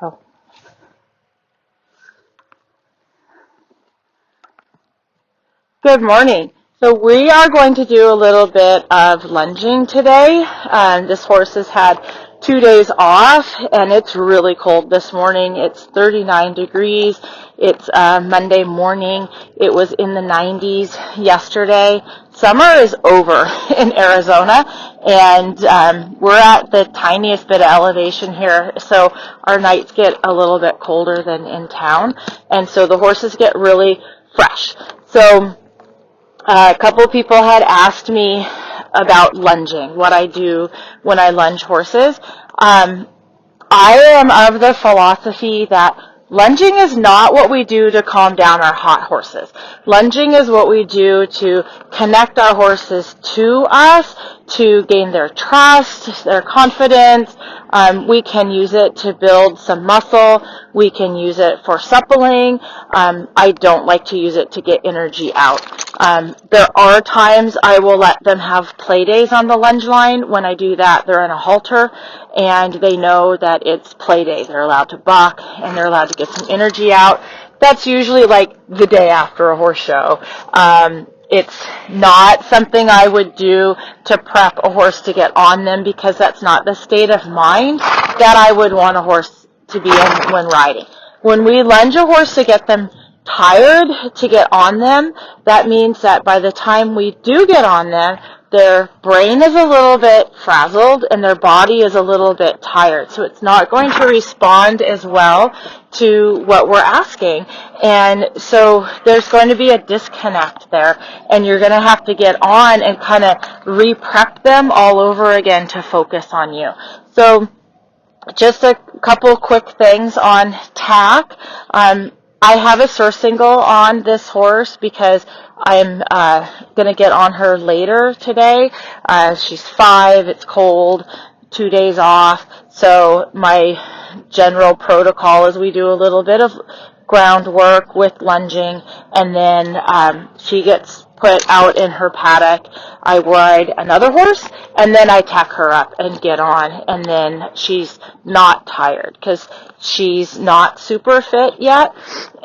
Oh. Good morning. So we are going to do a little bit of lunging today. This horse has had 2 days off, and it's really cold this morning. It's 39 degrees. It's Monday morning. It was in the 90s yesterday. Summer is over in Arizona, and we're at the tiniest bit of elevation here, so our nights get a little bit colder than in town, and so the horses get really fresh. So a couple of people had asked me about lunging, what I do when I lunge horses. I am of the philosophy that lunging is not what we do to calm down our hot horses. Lunging is what we do to connect our horses to us, to gain their trust, their confidence. We can use it to build some muscle. We can use it for suppling. I don't like to use it to get energy out. There are times I will let them have play days on the lunge line. When I do that, they're in a halter, and they know that it's play day. They're allowed to buck, and they're allowed to get some energy out. That's usually like the day after a horse show. It's not something I would do to prep a horse to get on them, because that's not the state of mind that I would want a horse to be in when riding. When we lunge a horse to get them tired to get on them, that means that by the time we do get on them, their brain is a little bit frazzled and their body is a little bit tired. So it's not going to respond as well to what we're asking. And so there's going to be a disconnect there, and you're going to have to get on and kind of re-prep them all over again to focus on you. So just a couple quick things on tack. I have a surcingle on this horse because I'm going to get on her later today. She's 5, it's cold, 2 days off, so my general protocol is we do a little bit of groundwork with lunging, and then she gets put out in her paddock. I ride another horse, and then I tack her up and get on, and then she's not tired because she's not super fit yet.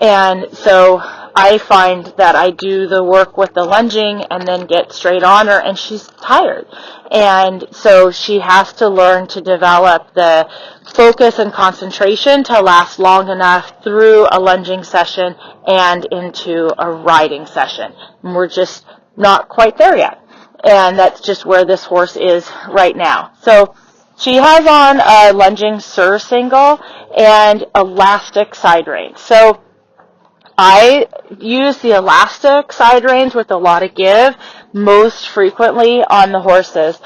And so I find that I do the work with the lunging and then get straight on her, and she's tired. And so she has to learn to develop the focus and concentration to last long enough through a lunging session and into a riding session. And we're just not quite there yet. And that's just where this horse is right now. So she has on a lunging surcingle and elastic side reins. So I use the elastic side reins with a lot of give most frequently on the horses.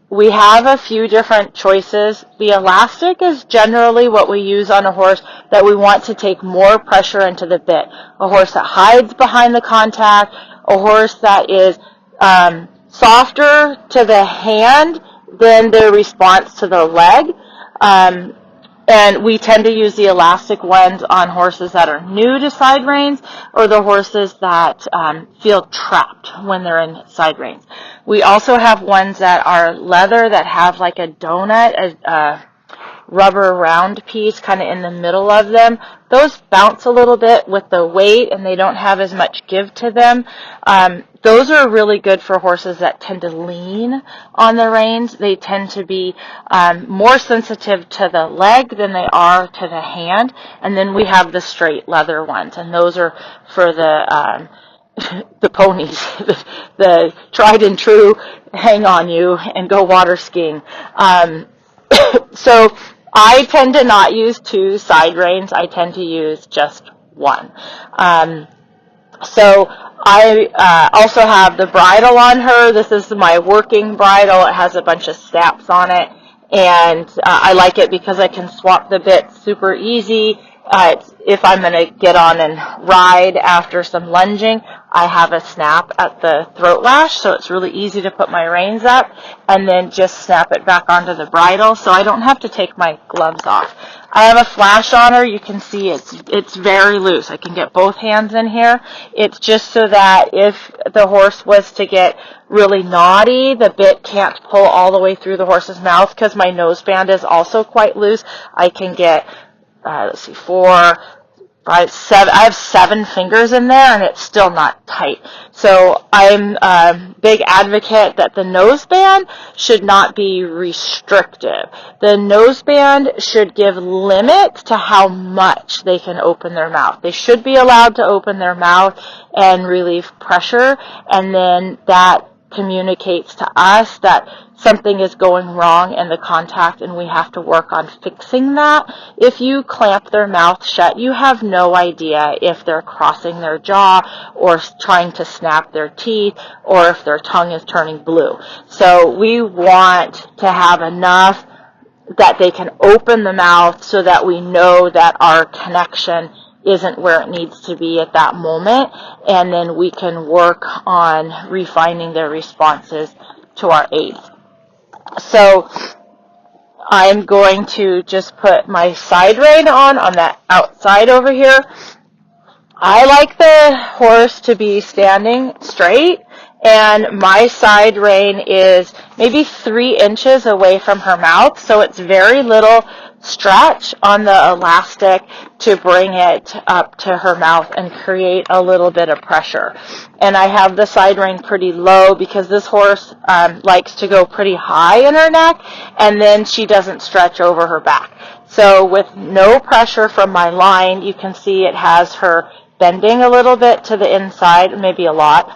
We have a few different choices. The elastic is generally what we use on a horse that we want to take more pressure into the bit. A horse that hides behind the contact, a horse that is softer to the hand than the response to the leg. And we tend to use the elastic ones on horses that are new to side reins, or the horses that feel trapped when they're in side reins. We also have ones that are leather that have like a donut, a rubber round piece kind of in the middle of them. Those bounce a little bit with the weight, and they don't have as much give to them. Those are really good for horses that tend to lean on the reins. They tend to be more sensitive to the leg than they are to the hand. And then we have the straight leather ones, and those are for the ponies, the tried and true hang on you and go water skiing. So I tend to not use 2 side reins. I tend to use just 1. So I also have the bridle on her. This is my working bridle. It has a bunch of snaps on it, and I like it because I can swap the bit super easy, If I'm going to get on and ride after some lunging, I have a snap at the throat lash, so it's really easy to put my reins up and then just snap it back onto the bridle, so I don't have to take my gloves off. I have a flash on her. You can see it's very loose. I can get both hands in here. It's just so that if the horse was to get really naughty, the bit can't pull all the way through the horse's mouth, because my noseband is also quite loose. I can get 4, 5, 7. I have 7 fingers in there, and it's still not tight. So I'm a big advocate that the noseband should not be restrictive. The noseband should give limits to how much they can open their mouth. They should be allowed to open their mouth and relieve pressure, and then that communicates to us that something is going wrong in the contact and we have to work on fixing that. If you clamp their mouth shut, you have no idea if they're crossing their jaw or trying to snap their teeth or if their tongue is turning blue. So we want to have enough that they can open the mouth so that we know that our connection isn't where it needs to be at that moment, and then we can work on refining their responses to our aids. So I'm going to just put my side rein on that outside over here. I like the horse to be standing straight, and my side rein is maybe 3 inches away from her mouth, so it's very little stretch on the elastic to bring it up to her mouth and create a little bit of pressure. And I have the side rein pretty low because this horse likes to go pretty high in her neck, and then she doesn't stretch over her back. So with no pressure from my line, you can see it has her bending a little bit to the inside, maybe a lot,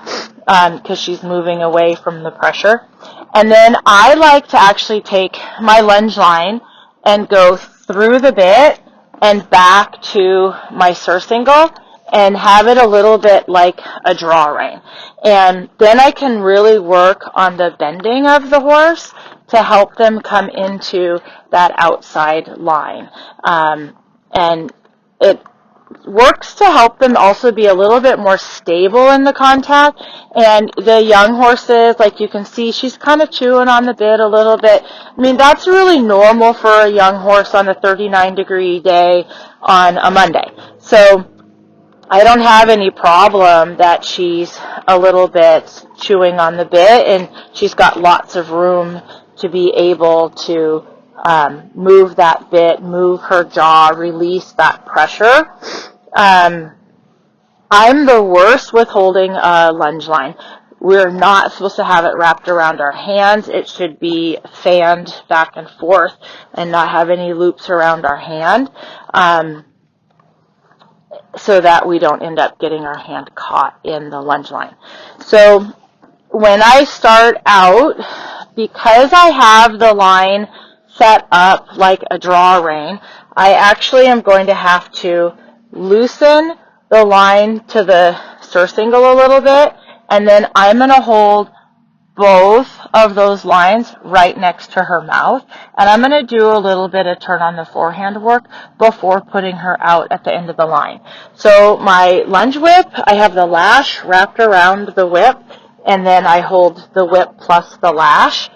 because she's moving away from the pressure. And then I like to actually take my lunge line and go through the bit and back to my surcingle and have it a little bit like a draw rein. And then I can really work on the bending of the horse to help them come into that outside line. And it works to help them also be a little bit more stable in the contact. And the young horses, like you can see, she's kind of chewing on the bit a little bit. I mean, that's really normal for a young horse on a 39-degree day on a Monday. So I don't have any problem that she's a little bit chewing on the bit, and she's got lots of room to be able to move that bit, move her jaw, release that pressure. I'm the worst with holding a lunge line. We're not supposed to have it wrapped around our hands. It should be fanned back and forth and not have any loops around our hand, so that we don't end up getting our hand caught in the lunge line. So when I start out, because I have the line set up like a draw rein, I actually am going to have to loosen the line to the surcingle a little bit, and then I'm going to hold both of those lines right next to her mouth, and I'm going to do a little bit of turn on the forehand work before putting her out at the end of the line. So my lunge whip, I have the lash wrapped around the whip, and then I hold the whip plus the lash.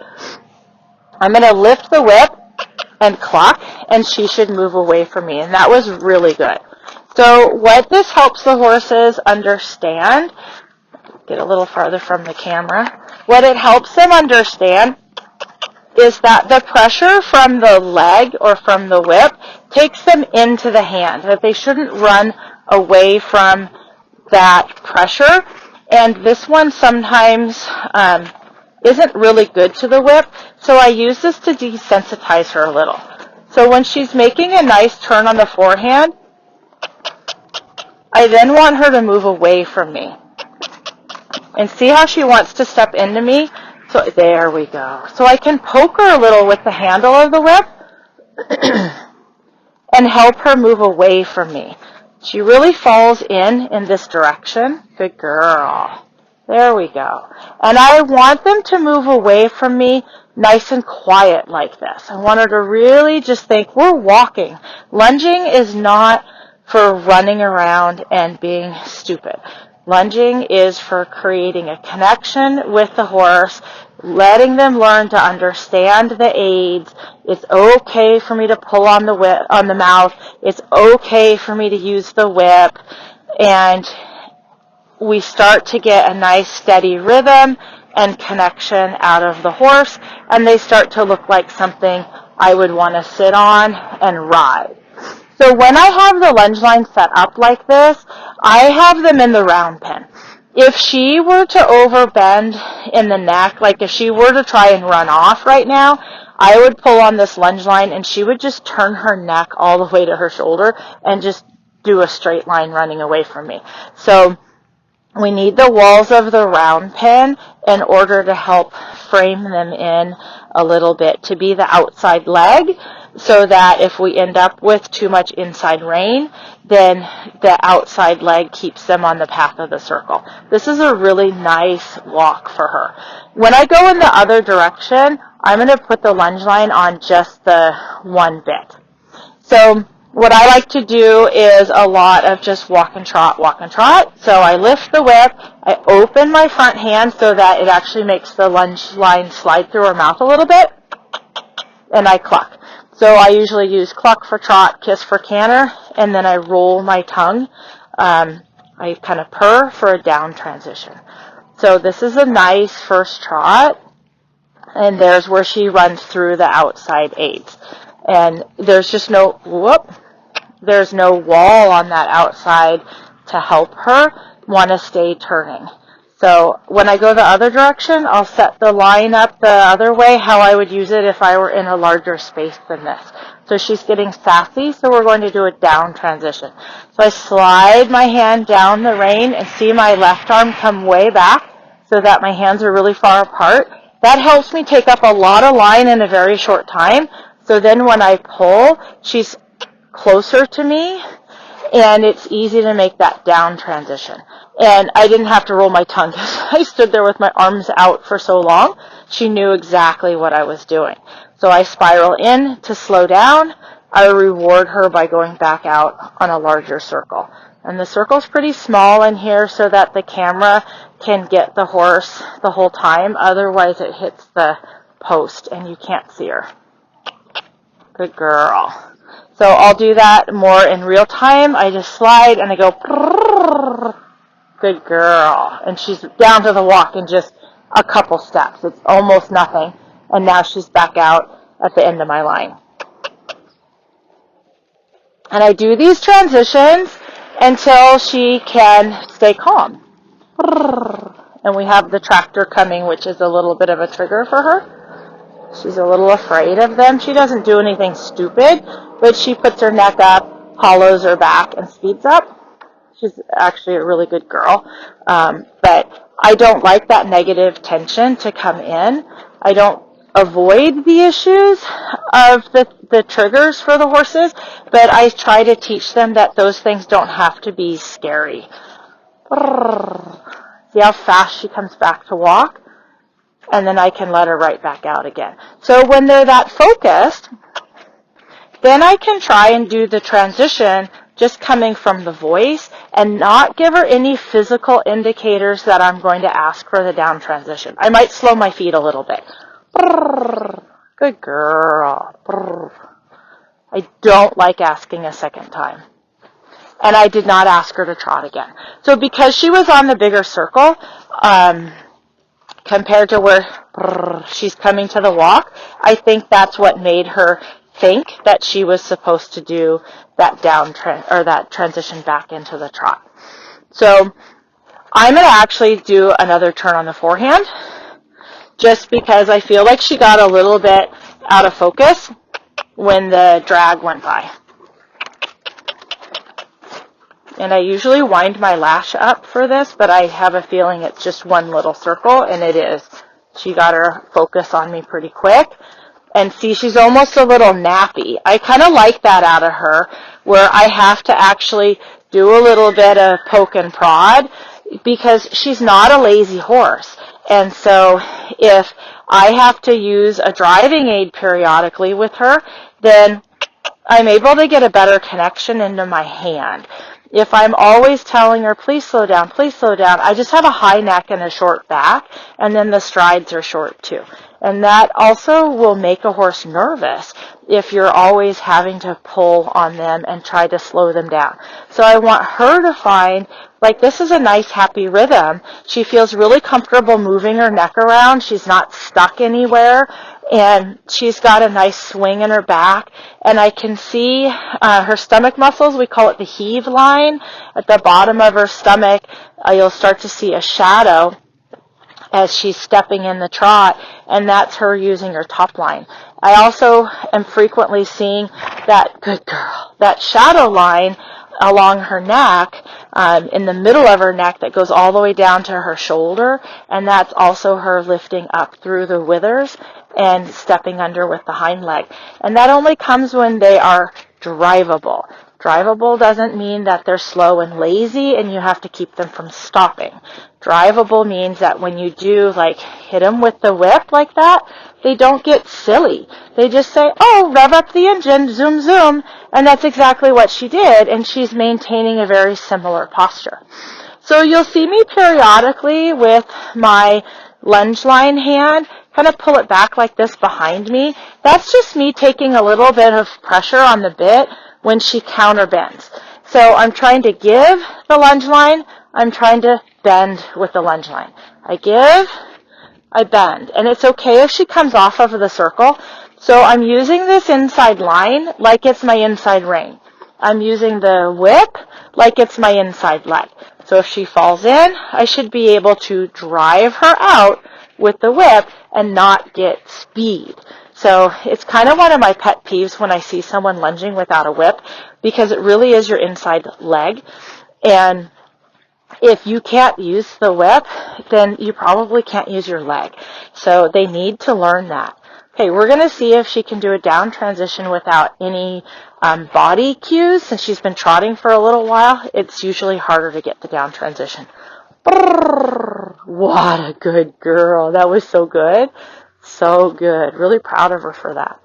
I'm going to lift the whip and cluck, and she should move away from me, and that was really good. So what this helps the horses understand, get a little farther from the camera, what it helps them understand is that the pressure from the leg or from the whip takes them into the hand, that they shouldn't run away from that pressure. And this one sometimes isn't really good to the whip, so I use this to desensitize her a little. So when she's making a nice turn on the forehand, I then want her to move away from me. And see how she wants to step into me? So there we go. So I can poke her a little with the handle of the whip and help her move away from me. She really falls in this direction. Good girl. There we go. And I want them to move away from me nice and quiet like this. I want her to really just think we're walking. Lunging is not for running around and being stupid. Lunging is for creating a connection with the horse, letting them learn to understand the aids. It's okay for me to pull on the whip, on the mouth. It's okay for me to use the whip. And we start to get a nice steady rhythm and connection out of the horse, and they start to look like something I would want to sit on and ride. So when I have the lunge line set up like this, I have them in the round pen. If she were to overbend in the neck, like if she were to try and run off right now, I would pull on this lunge line and she would just turn her neck all the way to her shoulder and just do a straight line running away from me. So we need the walls of the round pen in order to help frame them in a little bit to be the outside leg, so that if we end up with too much inside rein, then the outside leg keeps them on the path of the circle. This is a really nice walk for her. When I go in the other direction, I'm going to put the lunge line on just the one bit. So what I like to do is a lot of just walk and trot, walk and trot. So I lift the whip, I open my front hand so that it actually makes the lunge line slide through her mouth a little bit, and I cluck. So I usually use cluck for trot, kiss for canter, and then I roll my tongue. I kind of purr for a down transition. So this is a nice first trot, and there's where she runs through the outside aids. And there's just no wall on that outside to help her want to stay turning. So when I go the other direction, I'll set the line up the other way, how I would use it if I were in a larger space than this. So she's getting sassy, so we're going to do a down transition. So I slide my hand down the rein and see my left arm come way back so that my hands are really far apart. That helps me take up a lot of line in a very short time. So then when I pull, she's closer to me, and it's easy to make that down transition. And I didn't have to roll my tongue because I stood there with my arms out for so long. She knew exactly what I was doing. So I spiral in to slow down. I reward her by going back out on a larger circle. And the circle's pretty small in here so that the camera can get the horse the whole time. Otherwise it hits the post and you can't see her. Good girl. So I'll do that more in real time. I just slide and I go, prrrr. Good girl. And she's down to the walk in just a couple steps. It's almost nothing. And now she's back out at the end of my line. And I do these transitions until she can stay calm. And we have the tractor coming, which is a little bit of a trigger for her. She's a little afraid of them. She doesn't do anything stupid, but she puts her neck up, hollows her back, and speeds up. She's actually a really good girl. But I don't like that negative tension to come in. I don't avoid the issues of the triggers for the horses, but I try to teach them that those things don't have to be scary. See how fast she comes back to walk? And then I can let her right back out again. So when they're that focused, then I can try and do the transition just coming from the voice and not give her any physical indicators that I'm going to ask for the down transition. I might slow my feet a little bit. Good girl. I don't like asking a second time. And I did not ask her to trot again. So because she was on the bigger circle, compared to where she's coming to the walk, I think that's what made her think that she was supposed to do that that transition back into the trot. So I'm going to actually do another turn on the forehand, just because I feel like she got a little bit out of focus when the drag went by. And I usually wind my lash up for this, but I have a feeling it's just one little circle, and it is. She got her focus on me pretty quick. And see, she's almost a little nappy. I kind of like that out of her, where I have to actually do a little bit of poke and prod, because she's not a lazy horse. And so if I have to use a driving aid periodically with her, then I'm able to get a better connection into my hand. If I'm always telling her, please slow down, I just have a high neck and a short back, and then the strides are short too. And that also will make a horse nervous if you're always having to pull on them and try to slow them down. So I want her to find, like, this is a nice, happy rhythm. She feels really comfortable moving her neck around. She's not stuck anywhere. And she's got a nice swing in her back, and I can see her stomach muscles. We call it the heave line. At the bottom of her stomach, you'll start to see a shadow as she's stepping in the trot, and that's her using her top line. I also am frequently seeing that, good girl, that shadow line along her neck, in the middle of her neck that goes all the way down to her shoulder, and that's also her lifting up through the withers and stepping under with the hind leg. And that only comes when they are drivable. Drivable doesn't mean that they're slow and lazy and you have to keep them from stopping. Drivable means that when you do, like, hit them with the whip like that, they don't get silly. They just say, oh, rev up the engine, zoom, zoom, and that's exactly what she did, and she's maintaining a very similar posture. So you'll see me periodically with my lunge line hand kind of pull it back like this behind me. That's just me taking a little bit of pressure on the bit when she counterbends. So I'm trying to give the lunge line, I'm trying to bend with the lunge line. I give, I bend. And it's okay if she comes off of the circle. So I'm using this inside line like it's my inside rein. I'm using the whip like it's my inside leg. So if she falls in, I should be able to drive her out with the whip and not get speed. So it's kind of one of my pet peeves when I see someone lunging without a whip, because it really is your inside leg. And if you can't use the whip, then you probably can't use your leg. So they need to learn that. Okay, we're going to see if she can do a down transition without any body cues. Since she's been trotting for a little while, it's usually harder to get the down transition. What a good girl. That was so good. So good. Really proud of her for that.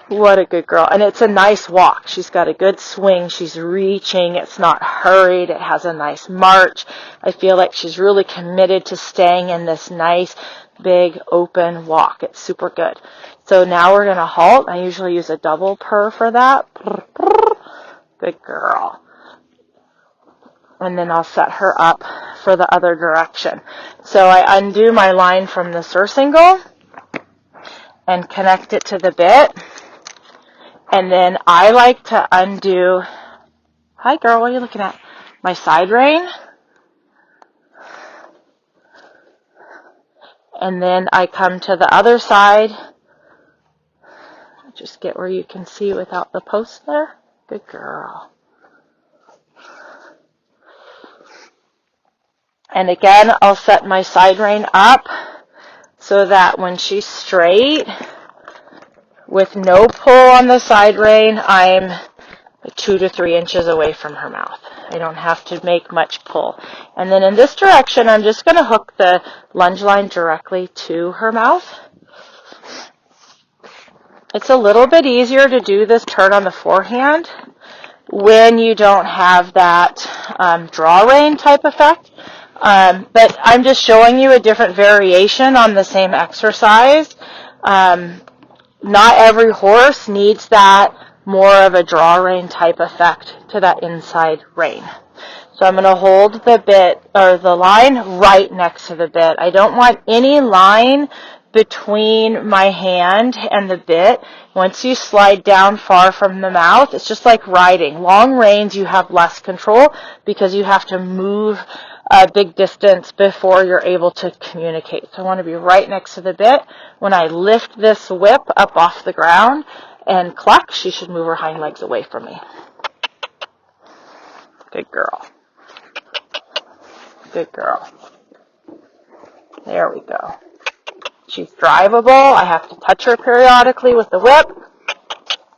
What a good girl. And it's a nice walk. She's got a good swing. She's reaching. It's not hurried. It has a nice march. I feel like she's really committed to staying in this nice, big, open walk. It's super good. So now we're going to halt. I usually use a double purr for that. Good girl. And then I'll set her up for the other direction. So I undo my line from the surcingle and connect it to the bit. And then I like to undo, hi girl, what are you looking at? My side rein. And then I come to the other side. Just get where you can see without the post there. Good girl. And again, I'll set my side rein up so that when she's straight, with no pull on the side rein, I'm 2 to 3 inches away from her mouth. I don't have to make much pull. And then in this direction, I'm just going to hook the lunge line directly to her mouth. It's a little bit easier to do this turn on the forehand when you don't have that draw rein type effect. But I'm just showing you a different variation on the same exercise. Not every horse needs that more of a draw rein type effect to that inside rein. So I'm going to hold the bit or the line right next to the bit. I don't want any line between my hand and the bit. Once you slide down far from the mouth, it's just like riding. Long reins, you have less control because you have to move a big distance before you're able to communicate. So I want to be right next to the bit. When I lift this whip up off the ground and cluck, she should move her hind legs away from me. Good girl. Good girl. There we go. She's drivable. I have to touch her periodically with the whip.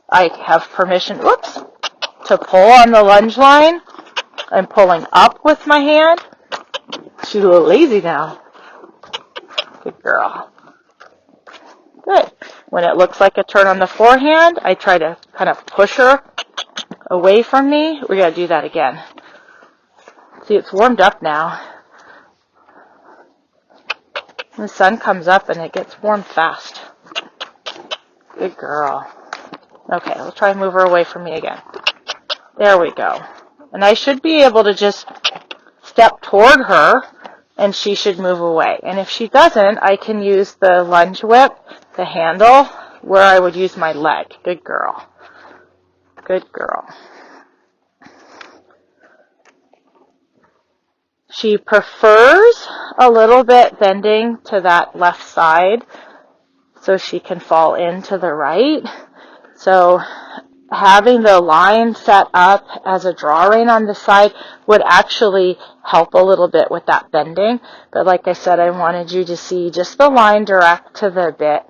I have permission, to pull on the lunge line. I'm pulling up with my hand. She's a little lazy now. Good girl. Good. When it looks like a turn on the forehand, I try to kind of push her away from me. We got to do that again. See, it's warmed up now. The sun comes up and it gets warm fast. Good girl. Okay, we'll try and move her away from me again. There we go. And I should be able to just step toward her and she should move away. And if she doesn't, I can use the lunge whip, the handle, where I would use my leg. Good girl. Good girl. She prefers a little bit bending to that left side so she can fall into the right. So having the line set up as a draw rein on the side would actually help a little bit with that bending. But like I said, I wanted you to see just the line direct to the bit.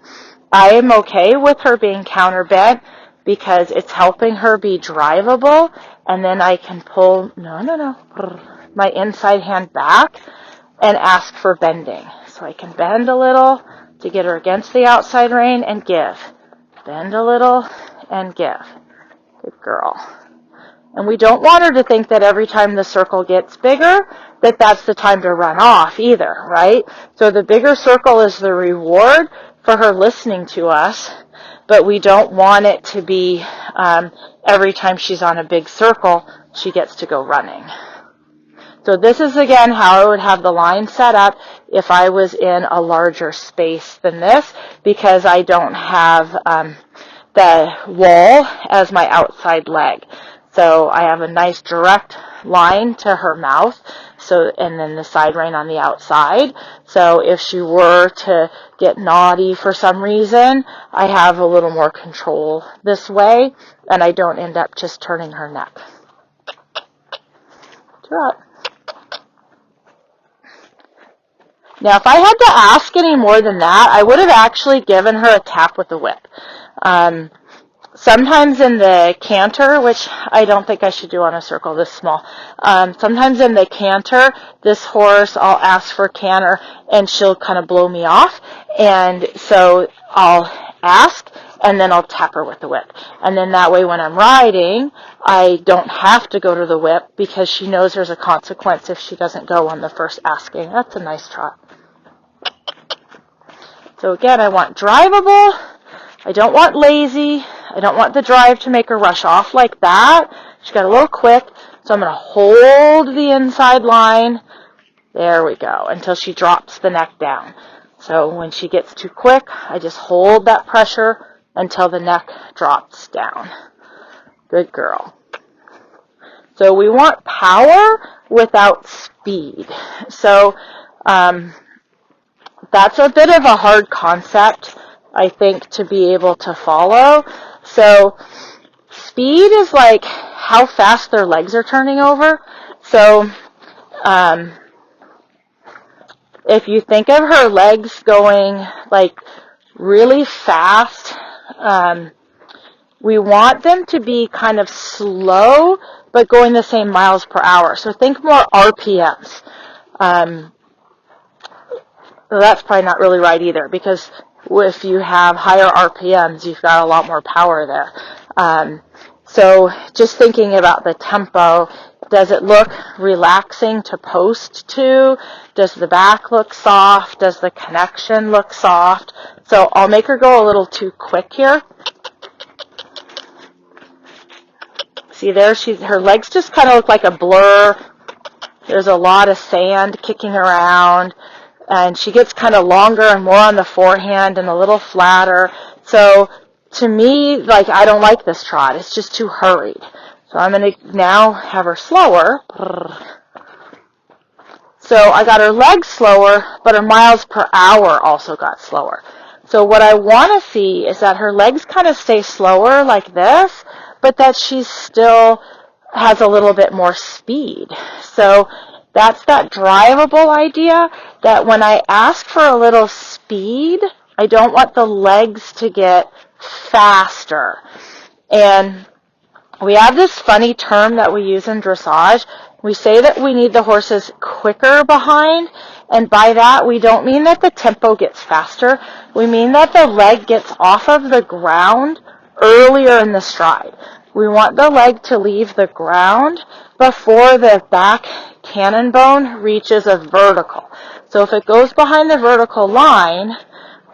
I am okay with her being counterbent because it's helping her be drivable, and then I can pull, my inside hand back and ask for bending. So I can bend a little to get her against the outside rein and give. Bend a little and give. Good girl. And we don't want her to think that every time the circle gets bigger, that that's the time to run off either, right? So the bigger circle is the reward for her listening to us, but we don't want it to be every time she's on a big circle, she gets to go running. So this is, again, how I would have the line set up if I was in a larger space than this, because I don't have the wall as my outside leg. So I have a nice direct line to her mouth, and then the side rein on the outside. So if she were to get naughty for some reason, I have a little more control this way, and I don't end up just turning her neck. Drop. Now, if I had to ask any more than that, I would have actually given her a tap with the whip. Sometimes in the canter, which I don't think I should do on a circle this small, sometimes in the canter, this horse, I'll ask for canter, and she'll kind of blow me off. And so I'll ask, and then I'll tap her with the whip. And then that way when I'm riding, I don't have to go to the whip because she knows there's a consequence if she doesn't go on the first asking. That's a nice trot. So again, I want drivable. I don't want lazy. I don't want the drive to make her rush off like that. She got a little quick, so I'm going to hold the inside line. There we go, until she drops the neck down. So when she gets too quick, I just hold that pressure until the neck drops down. Good girl. So we want power without speed. So that's a bit of a hard concept, I think, to be able to follow. So speed is like how fast their legs are turning over. So if you think of her legs going like really fast, we want them to be kind of slow but going the same miles per hour. So think more RPMs. Well, that's probably not really right either, because if you have higher RPMs, you've got a lot more power there. So just thinking about the tempo, does it look relaxing to post to? Does the back look soft? Does the connection look soft? So I'll make her go a little too quick here. See there, her legs just kind of look like a blur. There's a lot of sand kicking around. And she gets kind of longer and more on the forehand and a little flatter. So to me, like, I don't like this trot. It's just too hurried. So I'm going to now have her slower. So I got her legs slower, but her miles per hour also got slower. So what I want to see is that her legs kind of stay slower like this, but that she still has a little bit more speed. So that's that drivable idea, that when I ask for a little speed, I don't want the legs to get faster. And we have this funny term that we use in dressage. We say that we need the horses quicker behind, And by that, we don't mean that the tempo gets faster. We mean that the leg gets off of the ground earlier in the stride. We want the leg to leave the ground before the back cannon bone reaches a vertical. So if it goes behind the vertical line,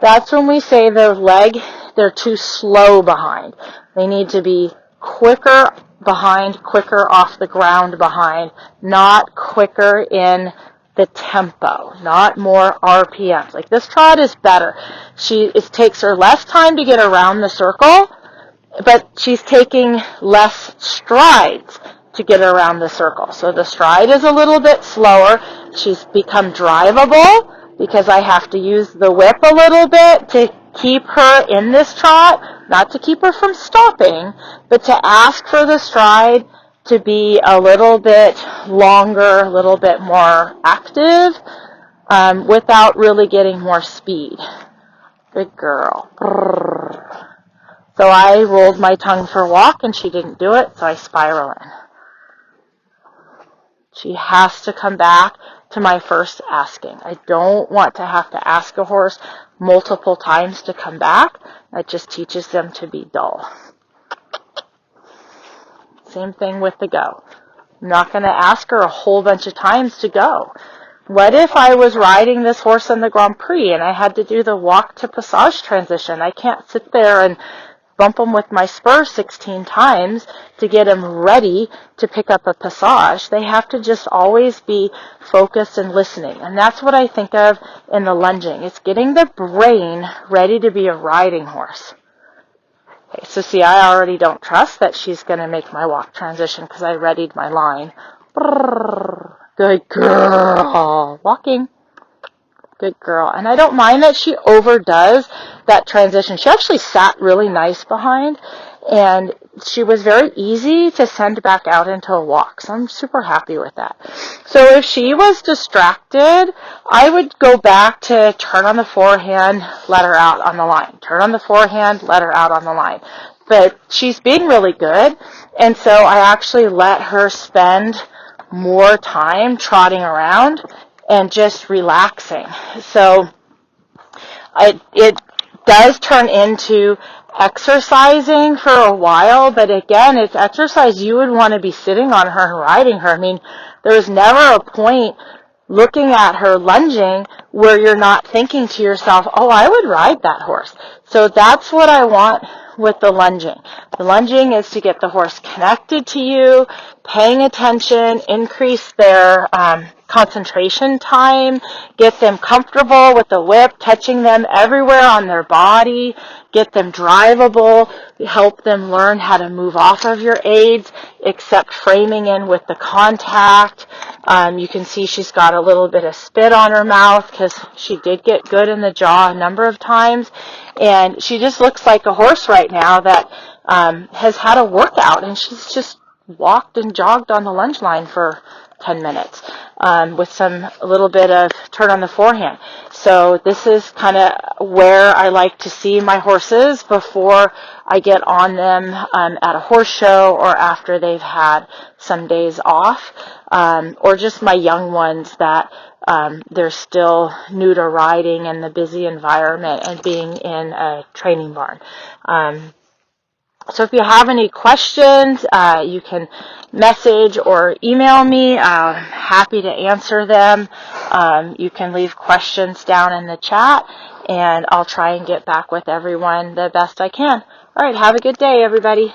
that's when we say the leg, they're too slow behind. They need to be quicker behind, quicker off the ground behind, not quicker in the tempo, not more RPMs. Like this trot is better. It takes her less time to get around the circle, but she's taking less strides to get around the circle. So the stride is a little bit slower. She's become drivable because I have to use the whip a little bit to keep her in this trot, not to keep her from stopping, but to ask for the stride to be a little bit longer, a little bit more active, without really getting more speed. Good girl. So I rolled my tongue for walk, and she didn't do it, so I spiral in. She has to come back to my first asking. I don't want to have to ask a horse multiple times to come back. That just teaches them to be dull. Same thing with the go. I'm not going to ask her a whole bunch of times to go. What if I was riding this horse in the Grand Prix and I had to do the walk to passage transition? I can't sit there and bump them with my spur 16 times to get them ready to pick up a passage. They have to just always be focused and listening. And that's what I think of in the lunging. It's getting the brain ready to be a riding horse. Okay, so see, I already don't trust that she's going to make my walk transition because I readied my line. Good girl. Walking. Good girl. And I don't mind that she overdoes that transition. She actually sat really nice behind, and she was very easy to send back out into a walk. So I'm super happy with that. So if she was distracted, I would go back to turn on the forehand, let her out on the line. Turn on the forehand, let her out on the line. But she's being really good, and so I actually let her spend more time trotting around and just relaxing. So it does turn into exercising for a while, but again, it's exercise you would want to be sitting on her and riding her. I mean, there's never a point looking at her lunging where you're not thinking to yourself, oh, I would ride that horse. So that's what I want with the lunging. The lunging is to get the horse connected to you, paying attention, increase their concentration time, get them comfortable with the whip, touching them everywhere on their body, get them drivable, help them learn how to move off of your aids, except framing in with the contact. You can see she's got a little bit of spit on her mouth because she did get good in the jaw a number of times. And she just looks like a horse right now that has had a workout, and she's just walked and jogged on the lunge line for 10 minutes with a little bit of turn on the forehand. So this is kind of where I like to see my horses before I get on them at a horse show or after they've had some days off, or just my young ones that they're still new to riding and the busy environment and being in a training barn. So if you have any questions, you can message or email me. I'm happy to answer them. You can leave questions down in the chat, and I'll try and get back with everyone the best I can. All right, have a good day, everybody.